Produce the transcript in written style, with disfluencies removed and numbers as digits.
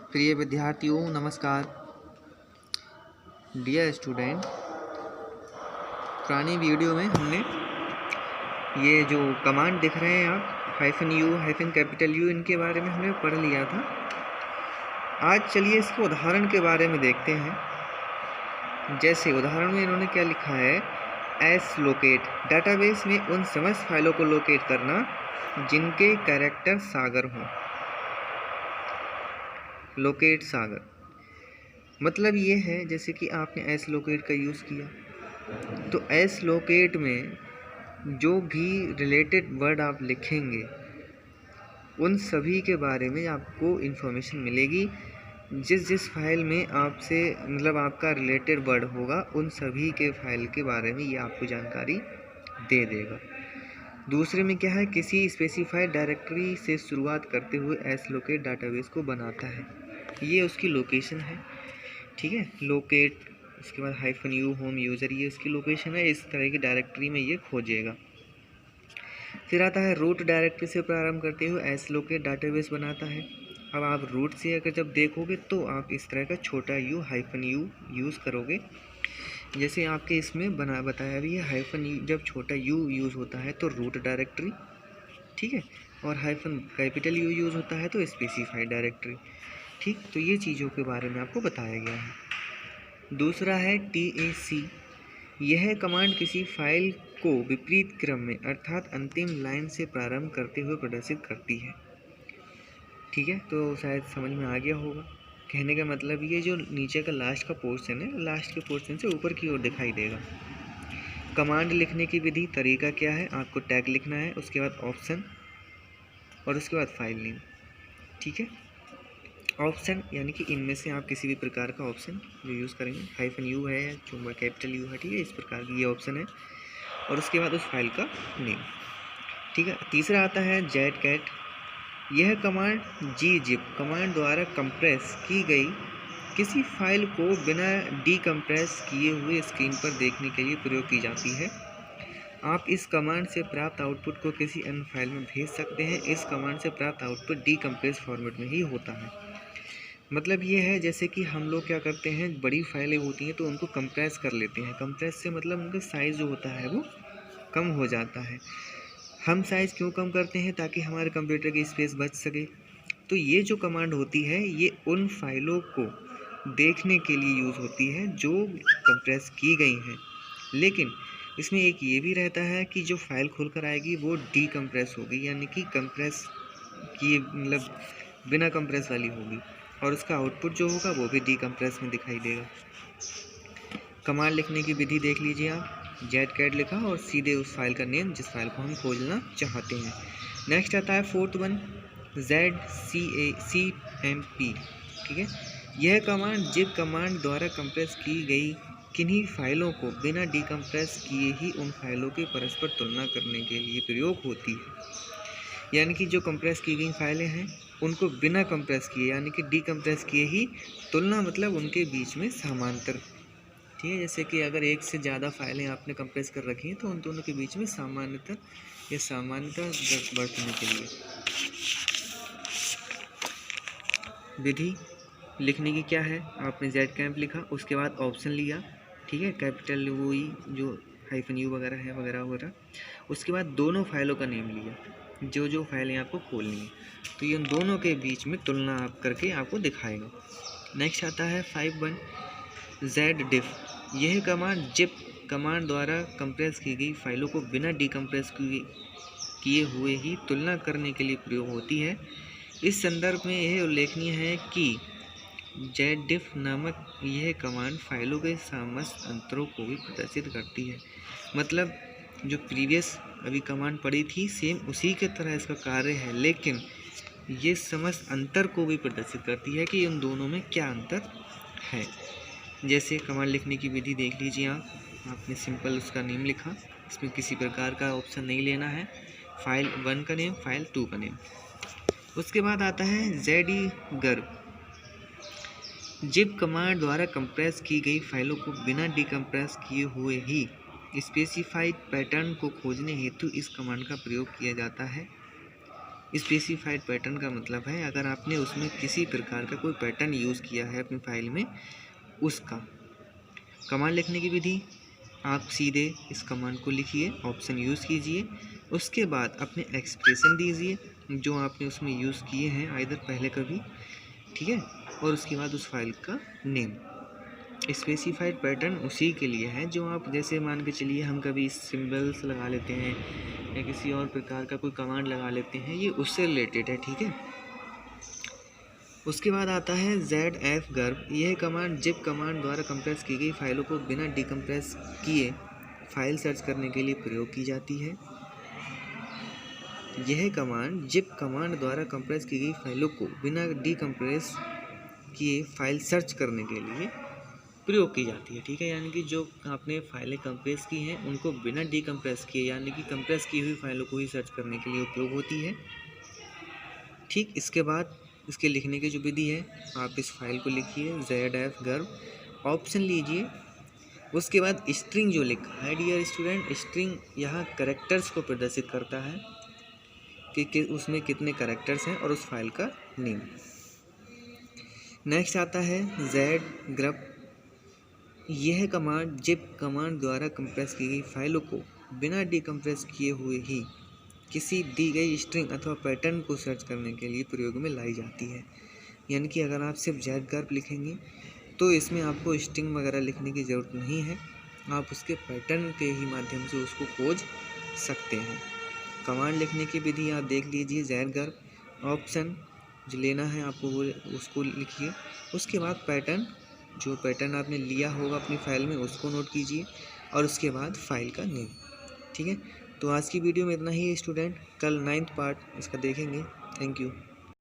प्रिय विद्यार्थियों नमस्कार। डियर स्टूडेंट, पुरानी वीडियो में हमने ये जो कमांड दिख रहे हैं आप -u -U इनके बारे में हमने पढ़ लिया था। आज चलिए इसके उदाहरण के बारे में देखते हैं। जैसे उदाहरण में इन्होंने क्या लिखा है, एस लोकेट डाटाबेस में उन समस्त फाइलों को लोकेट करना जिनके कैरेक्टर सागर हों। लोकेट सागर मतलब ये है जैसे कि आपने एस लोकेट का यूज़ किया तो एस लोकेट में जो भी रिलेटेड वर्ड आप लिखेंगे उन सभी के बारे में आपको इन्फॉर्मेशन मिलेगी। जिस फाइल में आपसे मतलब आपका रिलेटेड वर्ड होगा उन सभी के फाइल के बारे में ये आपको जानकारी दे देगा। दूसरे में क्या है, किसी स्पेसिफाइड डायरेक्टरी से शुरुआत करते हुए एस लोकेट डाटाबेस को बनाता है। ये उसकी लोकेशन है, ठीक है। लोकेट उसके बाद -u होम यूज़र, ये उसकी लोकेशन है। इस तरह की डायरेक्टरी में ये खोजेगा। फिर आता है रूट डायरेक्टरी से प्रारंभ करते हुए एस लोकेट डाटाबेस बनाता है। अब आप रूट से अगर जब देखोगे तो आप इस तरह का छोटा u -u यूज़ करोगे। जैसे आपके इसमें बताया भी है, -u जब छोटा u यूज़ होता है तो रूट डायरेक्टरी, ठीक है, और -U यूज़ होता है तो स्पेसिफाइड डायरेक्टरी, ठीक। तो ये चीज़ों के बारे में आपको बताया गया है। दूसरा है TAC। यह कमांड किसी फाइल को विपरीत क्रम में अर्थात अंतिम लाइन से प्रारंभ करते हुए प्रदर्शित करती है, ठीक है। तो शायद समझ में आ गया होगा। कहने का मतलब ये जो नीचे का लास्ट का पोर्शन है, लास्ट के पोर्शन से ऊपर की ओर दिखाई देगा। कमांड लिखने की विधि, तरीका क्या है, आपको टैग लिखना है, उसके बाद ऑप्शन और उसके बाद फाइल नेम, ठीक है। ऑप्शन यानी कि इनमें से आप किसी भी प्रकार का ऑप्शन जो यूज़ करेंगे, -u है, जो U है, ठीक है, इस प्रकार की ये ऑप्शन है, और उसके बाद उस फाइल का नेम, ठीक है। तीसरा आता है जेडकैट। यह कमांड gzip कमांड द्वारा कंप्रेस की गई किसी फाइल को बिना डीकम्प्रेस किए हुए स्क्रीन पर देखने के लिए प्रयोग की जाती है। आप इस कमांड से प्राप्त आउटपुट को किसी अन्य फाइल में भेज सकते हैं। इस कमांड से प्राप्त आउटपुट डीकम्प्रेस फॉर्मेट में ही होता है। मतलब ये है जैसे कि हम लोग क्या करते हैं, बड़ी फाइलें होती हैं तो उनको कंप्रेस कर लेते हैं। कंप्रेस से मतलब उनका साइज़ जो होता है वो कम हो जाता है। हम साइज़ क्यों कम करते हैं, ताकि हमारे कंप्यूटर की स्पेस बच सके। तो ये जो कमांड होती है ये उन फाइलों को देखने के लिए यूज़ होती है जो कंप्रेस की गई हैं। लेकिन इसमें एक ये भी रहता है कि जो फाइल खुल कर आएगी वो डीकम्प्रेस होगी, यानी कि कंप्रेस की मतलब बिना कंप्रेस वाली होगी, और उसका आउटपुट जो होगा वो भी डीकम्प्रेस में दिखाई देगा। कमांड लिखने की विधि देख लीजिए आप, जेडकैट लिखा और सीधे उस फाइल का नेम जिस फाइल को हम खोजना चाहते हैं। नेक्स्ट आता है फोर्थ वन, ZCMP, ठीक है। यह कमांड जिप कमांड द्वारा कंप्रेस की गई किन्हीं फाइलों को बिना डीकम्प्रेस किए ही उन फाइलों की परस्पर तुलना करने के लिए प्रयोग होती है। यानी कि जो कंप्रेस की गई फाइलें हैं उनको बिना कंप्रेस किए यानी कि डीकम्प्रेस किए ही तुलना, मतलब उनके बीच में समांतर, ठीक है। जैसे कि अगर एक से ज़्यादा फाइलें आपने कंप्रेस कर रखी हैं तो उन दोनों के बीच में सामान्यता या समानता बरतने के लिए विधि लिखने की क्या है, आपने जेडकैम्प लिखा, उसके बाद ऑप्शन लिया, ठीक है, कैपिटल वो ही जो -u वगैरह है वगैरह वगैरह। उसके बाद दोनों फाइलों का नेम लिया, जो फाइलें आपको खोलनी है, तो इन दोनों के बीच में तुलना आप करके आपको दिखाएगा। नेक्स्ट आता है 5.1 ZDiff। यह कमांड जिप कमांड द्वारा कंप्रेस की गई फाइलों को बिना डीकम्प्रेस किए हुए ही तुलना करने के लिए प्रयोग होती है। इस संदर्भ में यह उल्लेखनीय है कि ZDiff नामक यह कमांड फाइलों के समस्त अंतरों को भी प्रदर्शित करती है। मतलब जो प्रीवियस अभी कमांड पड़ी थी सेम उसी के तरह इसका कार्य है, लेकिन ये समस्त अंतर को भी प्रदर्शित करती है कि उन दोनों में क्या अंतर है। जैसे कमांड लिखने की विधि देख लीजिए आप, आपने सिंपल उसका नेम लिखा, इसमें किसी प्रकार का ऑप्शन नहीं लेना है, फाइल 1 का नेम, फाइल 2 का नेम। उसके बाद आता है ZDGRB। जिप कमांड द्वारा कंप्रेस की गई फाइलों को बिना डीकम्प्रेस किए हुए ही स्पेसिफाइड पैटर्न को खोजने हेतु इस कमांड का प्रयोग किया जाता है। स्पेसिफाइड पैटर्न का मतलब है अगर आपने उसमें किसी प्रकार का कोई पैटर्न यूज़ किया है अपनी फाइल में, उसका। कमांड लिखने की विधि, आप सीधे इस कमांड को लिखिए, ऑप्शन यूज़ कीजिए, उसके बाद अपने एक्सप्रेशन दीजिए जो आपने उसमें यूज़ किए हैं आइदर पहले कभी, ठीक है, और उसके बाद उस फाइल का नेम। स्पेसिफाइड पैटर्न उसी के लिए है जो आप जैसे मान के चलिए हम कभी सिंबल्स लगा लेते हैं या किसी और प्रकार का कोई कमांड लगा लेते हैं, ये उससे रिलेटेड है, ठीक है। उसके बाद आता है ZF गर्ब। यह कमांड जिप कमांड द्वारा कंप्रेस की गई फाइलों को बिना डिकम्प्रेस किए फाइल सर्च करने के लिए प्रयोग की जाती है। यह कमांड जिप कमांड द्वारा कंप्रेस की गई फाइलों को बिना डिकम्प्रेस किए फाइल सर्च करने के लिए प्रयोग की जाती है, ठीक है। यानी कि जो आपने फाइलें कंप्रेस की हैं उनको बिना डिकम्प्रेस किए यानी कि कंप्रेस की हुई फाइलों को ही सर्च करने के लिए उपयोग होती है, ठीक। इसके बाद इसके लिखने की जो विधि है, आप इस फाइल को लिखिए ZF गर्ब, ऑप्शन लीजिए, उसके बाद स्ट्रिंग जो लिखा है डियर स्टूडेंट, स्ट्रिंग यहाँ कैरेक्टर्स को प्रदर्शित करता है कि उसमें कितने कैरेक्टर्स हैं और उस फाइल का नेम। नेक्स्ट आता है Z ग्रब। यह कमांड जिप कमांड द्वारा कंप्रेस की गई फाइलों को बिना डिकम्प्रेस किए हुए ही किसी दी गई स्ट्रिंग अथवा पैटर्न को सर्च करने के लिए प्रयोग में लाई जाती है। यानी कि अगर आप सिर्फ Z गर्ब लिखेंगे तो इसमें आपको स्ट्रिंग वगैरह लिखने की ज़रूरत नहीं है, आप उसके पैटर्न के ही माध्यम से उसको खोज सकते हैं। कमांड लिखने की विधि आप देख लीजिए, Z गर्ब, ऑप्शन जो लेना है आपको वो उसको लिखिए, उसके बाद पैटर्न, जो पैटर्न आपने लिया होगा अपनी फाइल में उसको नोट कीजिए और उसके बाद फाइल का नेम, ठीक है। तो आज की वीडियो में इतना ही स्टूडेंट, कल 9th पार्ट इसका देखेंगे। Thank you.